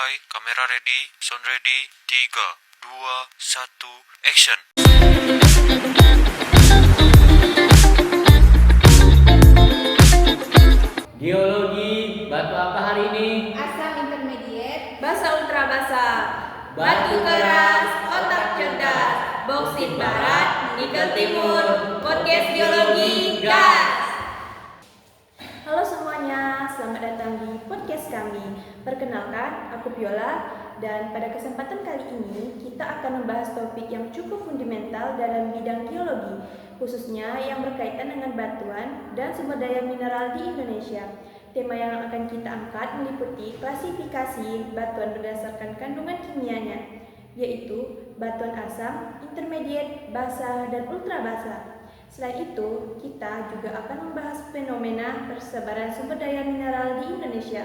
Standby, kamera ready, sound ready, 3, 2, 1, action. Geologi, batu apa hari ini? Asam intermediate, basa ultra basa, batu keras, otak cerdas, boksit barat, nikel timur, podcast biologi gas. Halo semuanya, selamat datang di podcast kami. Perkenalkan, aku Viola, dan pada kesempatan kali ini kita akan membahas topik yang cukup fundamental dalam bidang geologi, khususnya yang berkaitan dengan batuan dan sumber daya mineral di Indonesia. Tema yang akan kita angkat meliputi klasifikasi batuan berdasarkan kandungan kimianya, yaitu batuan asam, intermediate, basa, dan ultra basa. Selain itu, kita juga akan membahas fenomena persebaran sumber daya mineral di Indonesia,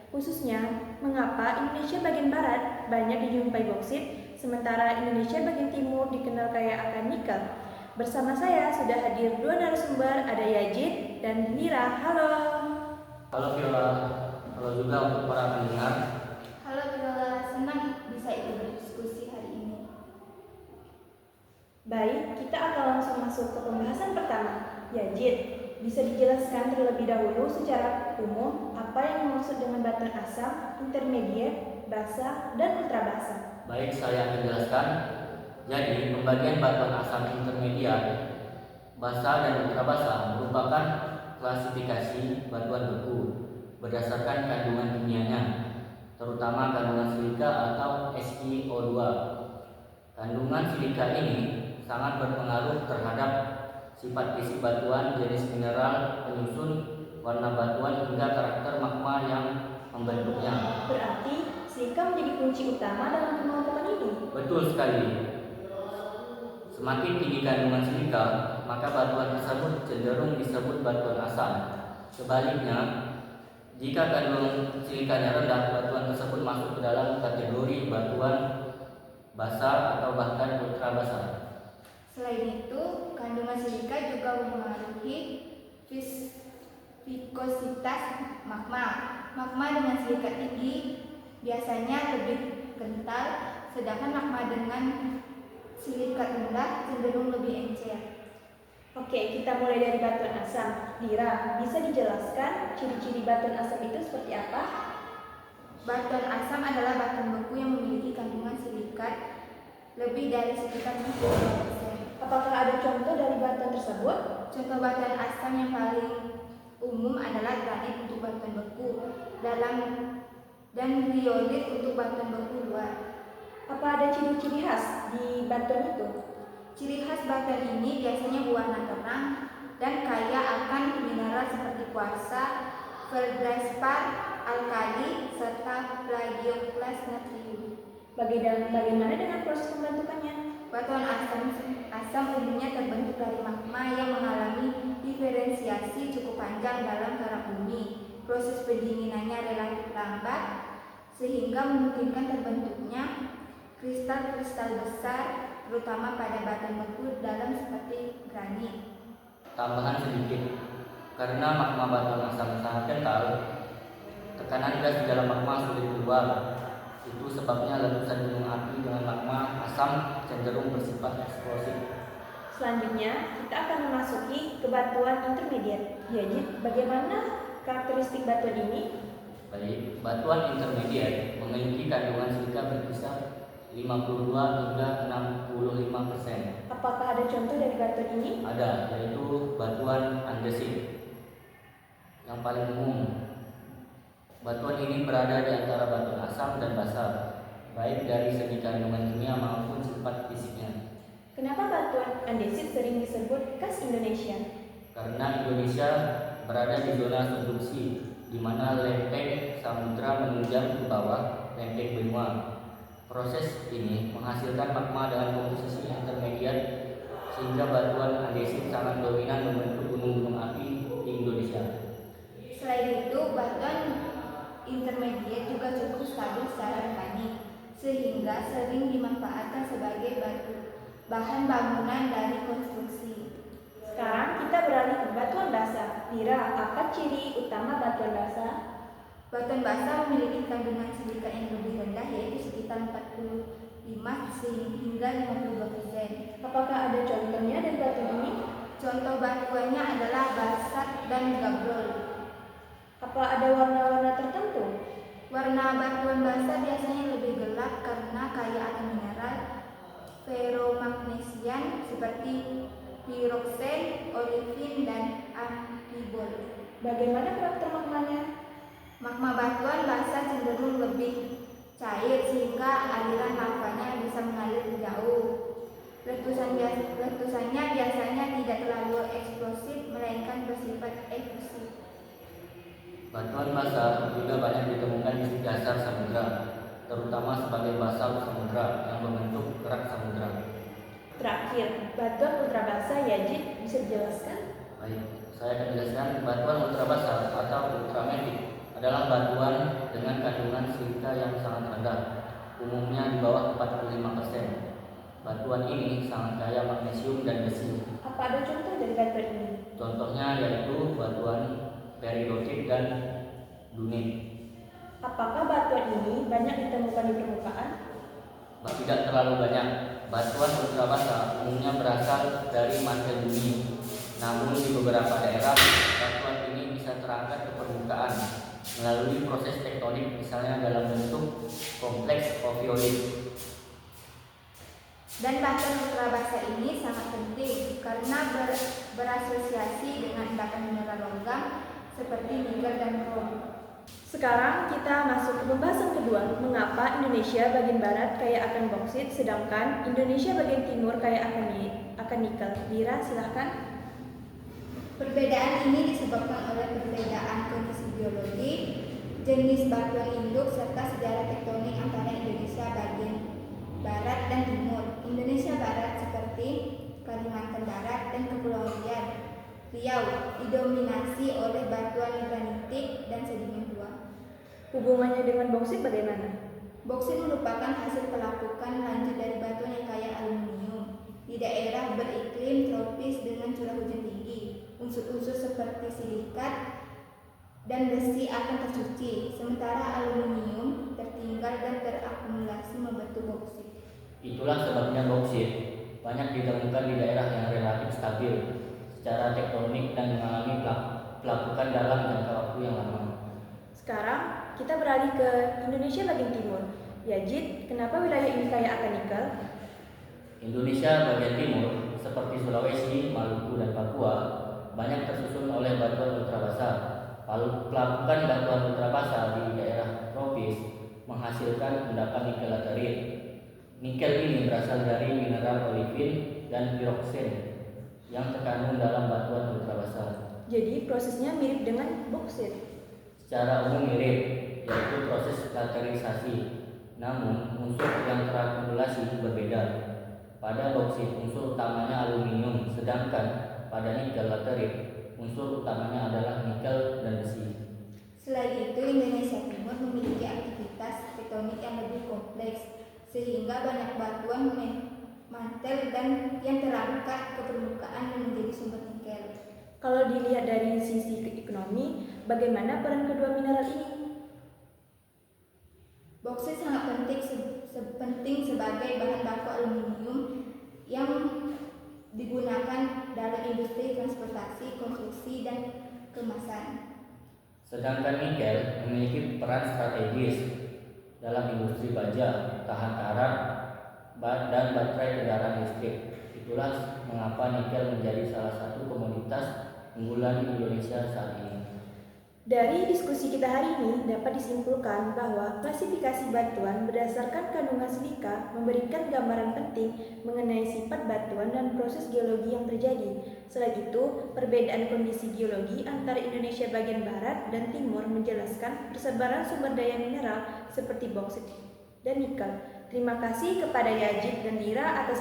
khususnya mengapa Indonesia bagian barat banyak dijumpai boksit, sementara Indonesia bagian timur dikenal kaya akan nikel. Bersama saya sudah hadir dua narasumber, ada Yajid dan Nira. Halo. Halo Viola, halo juga untuk para pendengar. halo Viola, senang bisa ikut berdiskusi hari ini. Baik, kita akan langsung masuk ke pembahasan pertama. Yajid, bisa dijelaskan terlebih dahulu secara umum apa yang dimaksud dengan batuan asam, intermediate, basa, dan ultra basa? Baik, saya akan jelaskan. Jadi, pembagian batuan asam intermediat, basa, dan ultra basa merupakan klasifikasi batuan beku berdasarkan kandungan kimianya, terutama kandungan silika atau SiO2. Kandungan silika ini sangat berpengaruh terhadap sifat fisik batuan, jenis mineral penyusun, warna batuan, hingga karakter magma yang membentuknya. Berarti silika menjadi kunci utama dalam pengelompokan ini? Betul sekali. Semakin tinggi kandungan silika, maka batuan tersebut cenderung disebut batuan asam. Sebaliknya, jika kandungan silikanya rendah, batuan tersebut masuk ke dalam kategori batuan basa atau bahkan ultra basa. Selain itu, kandungan silika juga mempengaruhi viskositas magma. Magma dengan silika tinggi biasanya lebih kental, sedangkan magma dengan silika rendah cenderung lebih encer. Oke, kita mulai dari batuan asam. Nira, bisa dijelaskan ciri-ciri batuan asam itu seperti apa? Batuan asam adalah batuan beku yang memiliki kandungan silikat lebih dari sekitar 60%. Apakah ada contoh dari batuan tersebut? Contoh batuan asam yang paling umum adalah granit untuk batuan beku dan riolit untuk batuan beku luar. Apa ada ciri-ciri khas di batuan itu? Ciri khas batuan ini biasanya berwarna terang dan kaya akan mineral seperti kuarsa, feldspar, alkali, serta plagioklas natrium. Bagaimana dengan proses pembentukannya? Batuan asam umumnya terbentuk dari magma yang mengalami diferensiasi cukup panjang dalam kerak bumi. Proses pendinginannya relatif lambat sehingga memungkinkan terbentuknya kristal-kristal besar, terutama pada batuan beku dalam seperti granit. Tambahan sedikit, karena magma batuan asam sangat kental, tekanan gas di dalam magma sulit keluar. Itu sebabnya letusan gunung api dengan magma asam cenderung bersifat eksplosif. Selanjutnya, kita akan memasuki ke batuan intermediate. Yajid, bagaimana karakteristik batuan ini? Baik, batuan intermediate memiliki kandungan silika berkisar 52 hingga 65%. Apakah ada contoh dari batuan ini? Ada, yaitu batuan andesit yang paling umum. Batuan ini berada di antara batuan asam dan basa, baik dari segi kandungan kimia maupun sifat fisiknya. Kenapa batuan andesit sering disebut khas Indonesia? Karena Indonesia berada di zona subduksi, di mana lempeng samudra menunjang ke bawah lempeng benua. Proses ini menghasilkan magma dengan komposisi intermediat, sehingga batuan andesit sangat dominan membentuk gunung-gunung api di Indonesia. Selain itu, batuan intermediate juga cukup stabil secara mekanik, sehingga sering dimanfaatkan sebagai bahan bangunan dari konstruksi. Sekarang kita beralih ke batuan basa. Nira, apa ciri utama batuan basa? Batuan basa memiliki kandungan silika yang lebih rendah, yaitu sekitar 45 hingga 52%. Apakah ada contohnya dari batuan ini? Contoh batuannya adalah basalt dan gabbro. Apa ada warna-warna tertentu? Warna batuan basa biasanya lebih gelap karena kaya akan mineral ferromagnesian seperti pyroxene, olivin, dan amphibol. Bagaimana karakter magmanya? Magma batuan basa cenderung lebih cair sehingga aliran lavanya bisa mengalir jauh. Letusannya biasanya tidak terlalu eksplosif melainkan bersifat efusif. Batuan basa juga banyak ditemukan di dasar samudra, terutama sebagai basalt samudra yang membentuk kerak samudra. Terakhir, batuan ultrabasa Yajid bisa dijelaskan? Baik, saya akan jelaskan batuan ultrabasa atau ultramafic adalah batuan dengan kandungan silika yang sangat rendah, umumnya di bawah 45%. Batuan ini sangat kaya magnesium dan besi. Apa ada contoh dari batuan ini? Contohnya yaitu batuan peridotit dan dunit. Apakah batuan ini banyak ditemukan di permukaan? Tidak terlalu banyak. Batuan ultrabasa umumnya berasal dari mantel bumi. Namun di beberapa daerah, batuan ini bisa terangkat ke permukaan melalui proses tektonik, misalnya dalam bentuk kompleks oviolit. Dan batuan ultrabasa ini sangat penting karena berasosiasi dengan endapan mineral logam seperti nikel dan krom. Sekarang kita masuk ke pembahasan kedua, mengapa Indonesia bagian barat kaya akan boksit sedangkan Indonesia bagian timur kaya akan nikel. Dira, silahkan. Perbedaan ini disebabkan oleh perbedaan kondisi biologi, jenis batuan induk, serta sejarah tektonik antara Indonesia bagian barat dan timur. Indonesia barat seperti Kalimantan Barat dan Kepulauan Riau didominasi oleh batuan granitik dan sedimen tua. Hubungannya dengan boksit bagaimana? Boksit merupakan hasil pelapukan lanjut dari batuan yang kaya aluminium. Di daerah beriklim tropis dengan curah hujan tinggi, unsur-unsur seperti silikat dan besi akan tercuci, sementara aluminium tertinggal dan terakumulasi membentuk boksit. Itulah sebabnya boksit banyak ditemukan di daerah yang relatif stabil secara tektonik dan mengalami pelapukan dalam jangka waktu yang lama. Sekarang kita beralih ke Indonesia bagian timur. Yajid, kenapa wilayah ini kaya akan nikel? Indonesia bagian timur seperti Sulawesi, Maluku, dan Papua banyak tersusun oleh batuan ultrabasa. Pelapukan batuan ultrabasa di daerah tropis menghasilkan endapan nikel laterit. Nikel ini berasal dari mineral olivin dan pyroxene yang terkandung dalam batuan ultrabasa. Jadi prosesnya mirip dengan boksit. Secara umum mirip, yaitu proses laterisasi. Namun unsur yang terakumulasi berbeda. Pada boksit unsur utamanya aluminium, sedangkan pada nikel laterit unsur utamanya adalah nikel dan besi. Selain itu, Indonesia Timur memiliki aktivitas tektonik yang lebih kompleks, sehingga banyak batuan mantel dan yang terangkat ke permukaan yang menjadi sumber nikel. Kalau dilihat dari sisi ekonomi, bagaimana peran kedua mineral ini? Boksit sangat penting sebagai bahan baku aluminium yang digunakan dalam industri transportasi, konstruksi, dan kemasan. Sedangkan nikel memiliki peran strategis dalam industri baja, tahan karat, dan baterai kendaraan listrik. Itulah mengapa nikel menjadi salah satu komoditas unggulan di Indonesia saat ini. Dari diskusi kita hari ini dapat disimpulkan bahwa klasifikasi batuan berdasarkan kandungan silika memberikan gambaran penting mengenai sifat batuan dan proses geologi yang terjadi. Selain itu, perbedaan kondisi geologi antara Indonesia bagian barat dan timur menjelaskan persebaran sumber daya mineral seperti boksit dan nikel. Terima kasih kepada Yajid dan Dira atas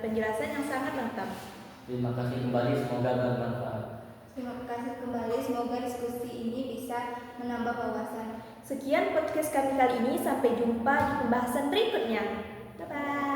penjelasan yang sangat lengkap. Terima kasih kembali, semoga bermanfaat. Terima kasih kembali, semoga diskusi ini bisa menambah wawasan. Sekian podcast kami kali ini, sampai jumpa di pembahasan berikutnya. Bye-bye.